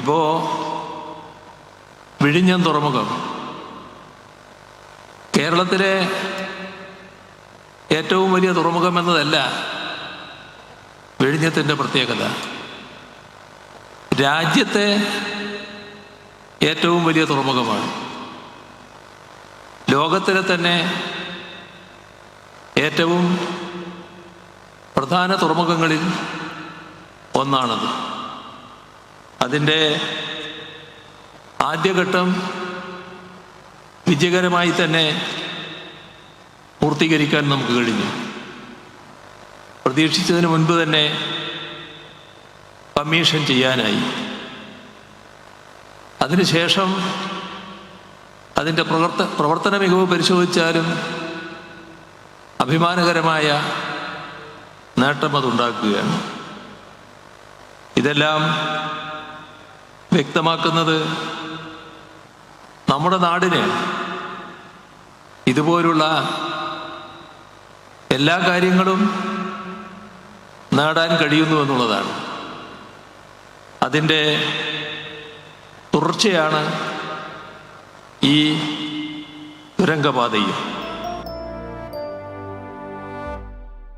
ഇപ്പോൾ വിഴിഞ്ഞം തുറമുഖം കേരളത്തിലെ ഏറ്റവും വലിയ തുറമുഖം എന്നതല്ല വിഴിഞ്ഞത്തിൻ്റെ പ്രത്യേകത. രാജ്യത്തെ ഏറ്റവും വലിയ തുറമുഖമാണ്. ലോകത്തിലെ തന്നെ ഏറ്റവും പ്രധാന തുറമുഖങ്ങളിൽ ഒന്നാണത്. അതിൻ്റെ ആദ്യഘട്ടം വിജയകരമായി തന്നെ പൂർത്തീകരിക്കാൻ നമുക്ക് കഴിഞ്ഞു. പ്രതീക്ഷിച്ചതിന് മുൻപ് തന്നെ കമ്മീഷൻ ചെയ്യാനായി. അതിനുശേഷം അതിൻ്റെ പ്രവർത്തന മികവ് പരിശോധിച്ചാലും അഭിമാനകരമായ നേട്ടം അതുണ്ടാക്കുകയാണ്. ഇതെല്ലാം വ്യക്തമാക്കുന്നത് നമ്മുടെ നാടിന് ഇതുപോലുള്ള എല്ലാ കാര്യങ്ങളും നേടാൻ കഴിയുന്നു എന്നുള്ളതാണ്. അതിൻ്റെ തുടർച്ചയാണ് ഈ തുരങ്കപാതയും.